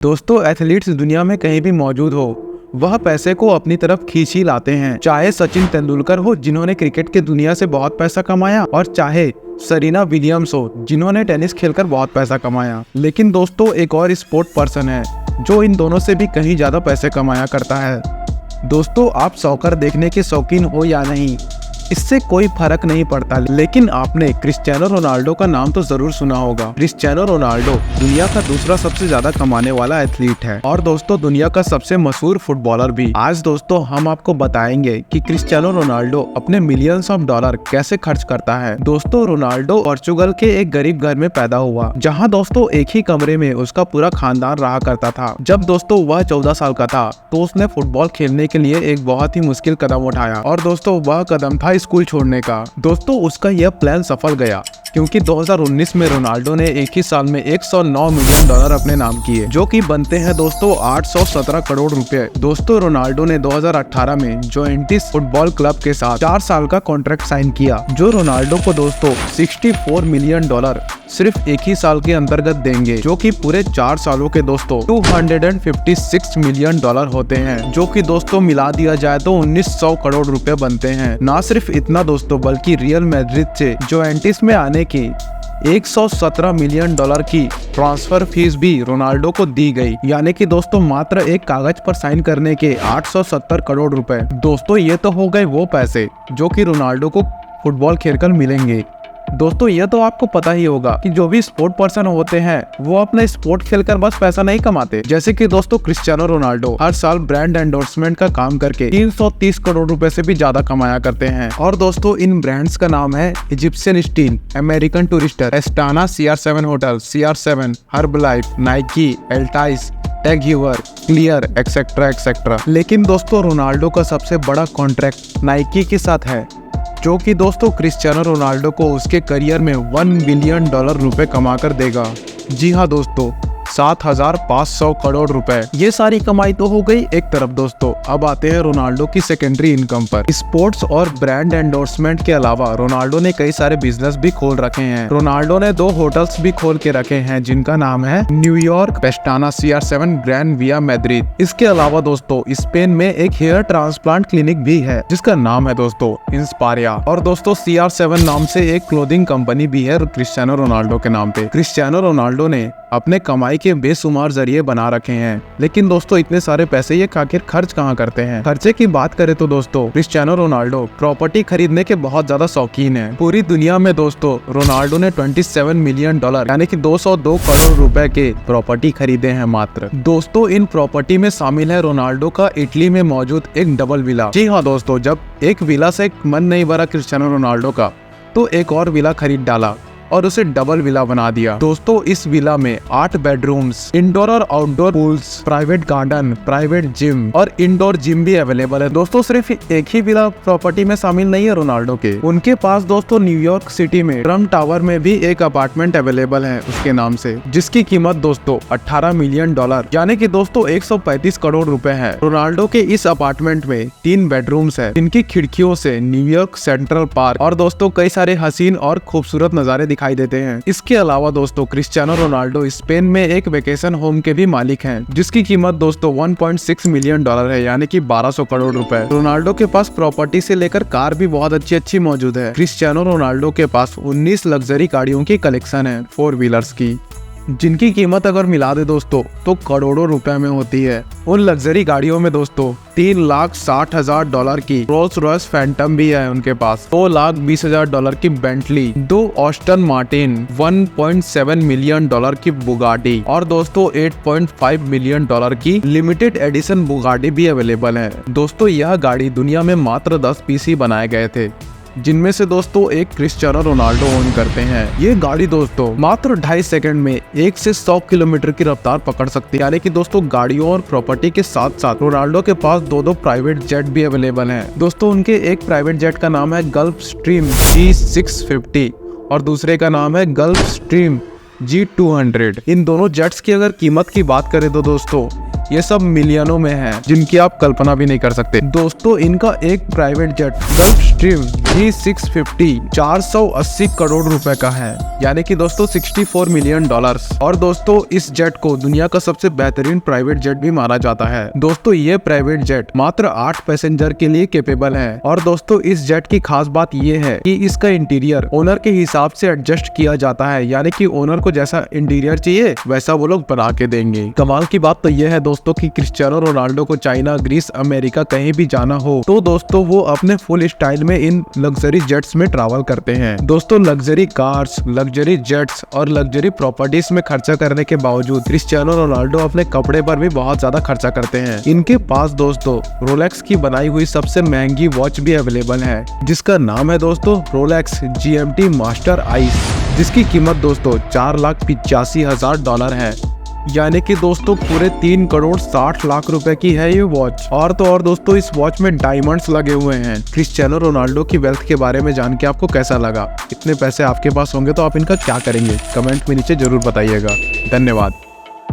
दोस्तों, एथलीट्स दुनिया में कहीं भी मौजूद हो, वह पैसे को अपनी तरफ खींच ही लाते हैं। चाहे सचिन तेंदुलकर हो, जिन्होंने क्रिकेट की दुनिया से बहुत पैसा कमाया, और चाहे सरीना विलियम्स हो, जिन्होंने टेनिस खेलकर बहुत पैसा कमाया। लेकिन दोस्तों, एक और स्पोर्ट पर्सन है जो इन दोनों से भी कहीं ज्यादा पैसे कमाया करता है। दोस्तों, आप सॉकर देखने के शौकीन हो या नहीं, इससे कोई फर्क नहीं पड़ता, लेकिन आपने क्रिस्टियानो रोनाल्डो का नाम तो जरूर सुना होगा। क्रिस्टियानो रोनाल्डो दुनिया का दूसरा सबसे ज्यादा कमाने वाला एथलीट है और दोस्तों दुनिया का सबसे मशहूर फुटबॉलर भी। आज दोस्तों हम आपको बताएंगे कि क्रिस्टियानो रोनाल्डो अपने मिलियंस ऑफ डॉलर कैसे खर्च करता है। दोस्तों, रोनाल्डो पोर्चुगल के एक गरीब घर में पैदा हुआ, जहाँ दोस्तों एक ही कमरे में उसका पूरा खानदान रहा करता था। जब दोस्तों वह 14 साल का था तो उसने फुटबॉल खेलने के लिए एक बहुत ही मुश्किल कदम उठाया, और दोस्तों वह कदम था स्कूल छोड़ने का। दोस्तों, उसका यह प्लान सफल गया, क्योंकि 2019 में रोनाल्डो ने एक ही साल में 109 मिलियन डॉलर अपने नाम किए, जो कि बनते हैं दोस्तों 817 करोड़ रुपए। दोस्तों, रोनाल्डो ने 2018 में जोवेंटिस फुटबॉल क्लब के साथ 4 साल का कॉन्ट्रैक्ट साइन किया, जो रोनाल्डो को दोस्तों 64 मिलियन डॉलर सिर्फ एक ही साल के अंतर्गत देंगे, जो कि पूरे 4 सालों के दोस्तों 256 मिलियन डॉलर होते हैं, जो कि दोस्तों मिला दिया जाए तो 1900 करोड़ रुपए बनते हैं। ना सिर्फ इतना दोस्तों, बल्कि रियल मैड्रिड से जोवेंटिस में आने की 117 मिलियन डॉलर की ट्रांसफर फीस भी रोनाल्डो को दी गई, यानी कि दोस्तों मात्र एक कागज पर साइन करने के 870 करोड़ रुपए। दोस्तों, ये तो हो गए वो पैसे जो कि रोनाल्डो को फुटबॉल खेलकर मिलेंगे। दोस्तों, ये तो आपको पता ही होगा कि जो भी स्पोर्ट पर्सन होते हैं वो अपने स्पोर्ट खेलकर बस पैसा नहीं कमाते। जैसे कि दोस्तों क्रिस्टियानो रोनाल्डो हर साल ब्रांड एंडोर्समेंट का काम करके 330 करोड़ रुपए से भी ज्यादा कमाया करते हैं। और दोस्तों इन ब्रांड्स का नाम है Egyptian Steel, American Tourister, Astana, CR7 hotel, CR7, Herbalife, Nike, Altice, Tag Heuer, Clear, etcetera etcetera. लेकिन दोस्तों रोनाल्डो का सबसे बड़ा कॉन्ट्रैक्ट नाइकी के साथ है, जो कि दोस्तों क्रिस्टियानो रोनाल्डो को उसके करियर में 1 बिलियन डॉलर रुपए कमा कर देगा। जी हाँ दोस्तों, 7500 करोड़ रुपए। ये सारी कमाई तो हो गई एक तरफ। दोस्तों अब आते हैं रोनाल्डो की सेकेंडरी इनकम पर। स्पोर्ट्स और ब्रांड एंडोर्समेंट के अलावा रोनाल्डो ने कई सारे बिजनेस भी खोल रखे हैं। रोनाल्डो ने 2 होटल्स भी खोल के रखे हैं, जिनका नाम है न्यूयॉर्क पेस्टाना, CR7 ग्रैंड विया मैड्रिड। इसके अलावा दोस्तों स्पेन में एक हेयर ट्रांसप्लांट क्लिनिक भी है, जिसका नाम है दोस्तों इंस्पायरिया। और दोस्तों CR7 नाम से एक क्लोथिंग कंपनी भी है क्रिस्टियानो रोनाल्डो के नाम पे। क्रिस्टियानो रोनाल्डो ने अपने कमाई के बेशुमार जरिए बना रखे हैं, लेकिन दोस्तों इतने सारे पैसे ये आखिर खर्च कहाँ करते हैं। खर्चे की बात करें तो दोस्तों क्रिस्टियानो रोनाल्डो प्रॉपर्टी खरीदने के बहुत ज्यादा शौकीन है। पूरी दुनिया में दोस्तों रोनाल्डो ने 27 मिलियन डॉलर यानी कि 202 करोड़ रुपए के प्रॉपर्टी खरीदे हैं मात्र। दोस्तों इन प्रॉपर्टी में शामिल है रोनाल्डो का इटली में मौजूद एक डबल विला। जी हाँ दोस्तों, जब एक विला से मन नहीं भरा क्रिस्टियानो रोनाल्डो का, तो एक और विला खरीद डाला और उसे डबल विला बना दिया। दोस्तों इस विला में 8 बेडरूम्स, इंडोर और outdoor pools, private garden, private gym और इंडोर जिम भी अवेलेबल है। दोस्तों सिर्फ एक ही विला प्रॉपर्टी में शामिल नहीं है रोनाल्डो के, उनके पास दोस्तों न्यूयॉर्क सिटी में ट्रम्प टावर में भी एक अपार्टमेंट अवेलेबल है उसके नाम से, जिसकी कीमत दोस्तों 18 मिलियन डॉलर यानी कि दोस्तों 135 करोड़ रुपए है। रोनाल्डो के इस अपार्टमेंट में 3 बेडरूम्स है, जिनकी खिड़कियों से न्यूयॉर्क सेंट्रल पार्क और दोस्तों कई सारे हसीन और खूबसूरत नजारे दिखाई देते हैं। इसके अलावा दोस्तों क्रिस्टियानो रोनाल्डो स्पेन में एक वेकेशन होम के भी मालिक हैं, जिसकी कीमत दोस्तों 1.6 मिलियन डॉलर है यानी कि 1200 करोड़ रुपए। रोनाल्डो के पास प्रॉपर्टी से लेकर कार भी बहुत अच्छी मौजूद है। क्रिस्टियानो रोनाल्डो के पास 19 लग्जरी गाड़ियों की कलेक्शन है 4 व्हीलर्स की, जिनकी कीमत अगर मिला दे दोस्तों तो करोड़ों रुपए में होती है। उन लग्जरी गाड़ियों में दोस्तों 3,60,000 डॉलर की रोल्स रॉयस फैंटम भी है उनके पास, 2,20,000 डॉलर की Bentley, 2 Austin Martin, 1.7 million dollar की बुगाटी और दोस्तों 8.5 मिलियन डॉलर की लिमिटेड एडिशन बुगाटी भी अवेलेबल है। दोस्तों यह गाड़ी दुनिया में मात्र 10 पीस ही बनाए गए थे, जिनमें से दोस्तों एक क्रिस्टियानो रोनाल्डो ओन करते हैं। ये गाड़ी दोस्तों मात्र 2.5 सेकंड में 1 से 100 किलोमीटर की रफ्तार पकड़ सकती है। यानी कि दोस्तों गाड़ियों और प्रॉपर्टी के साथ साथ रोनाल्डो के पास 2 प्राइवेट जेट भी अवेलेबल हैं। दोस्तों उनके एक प्राइवेट जेट का नाम है गल्फ स्ट्रीम G650 और दूसरे का नाम है गल्फ स्ट्रीम G200। इन दोनों जेट्स की अगर कीमत की बात करें तो दोस्तों ये सब मिलियनों में है, जिनकी आप कल्पना भी नहीं कर सकते। दोस्तों इनका एक private jet gulf stream G650 480 crore रुपए का है, यानी कि दोस्तों 64 मिलियन डॉलर्स। और दोस्तों इस जेट को दुनिया का सबसे बेहतरीन प्राइवेट जेट भी माना जाता है। दोस्तों ये प्राइवेट जेट मात्र 8 पैसेंजर के लिए कैपेबल है। और दोस्तों इस जेट की खास बात ये है कि इसका इंटीरियर ओनर के हिसाब से एडजस्ट किया जाता है, यानी कि ओनर को जैसा इंटीरियर चाहिए वैसा वो लोग बना के देंगे। कमाल की बात तो ये है दोस्तों कि क्रिस्टियानो रोनाल्डो को चाइना, ग्रीस, अमेरिका कहीं भी जाना हो तो दोस्तों वो अपने फुल स्टाइल में इन लग्जरी जेट्स में ट्रैवल करते हैं। दोस्तों लग्जरी कार्स, लग्जरी जेट्स और लग्जरी प्रॉपर्टीज में खर्चा करने के बावजूद क्रिस्टियानो रोनाल्डो अपने कपड़े पर भी बहुत ज्यादा खर्चा करते हैं। इनके पास दोस्तों रोलेक्स की बनाई हुई सबसे महंगी वॉच भी अवेलेबल है, जिसका नाम है दोस्तों रोलेक्स GMT मास्टर आइस, जिसकी कीमत दोस्तों $4,85,000 है, यानी कि दोस्तों पूरे 3 करोड़ 60 लाख रुपए की है ये वॉच। और तो और दोस्तों इस वॉच में डायमंड्स लगे हुए हैं। क्रिस्टियानो रोनाल्डो की वेल्थ के बारे में जान के आपको कैसा लगा? इतने पैसे आपके पास होंगे तो आप इनका क्या करेंगे? कमेंट में नीचे जरूर बताइएगा। धन्यवाद।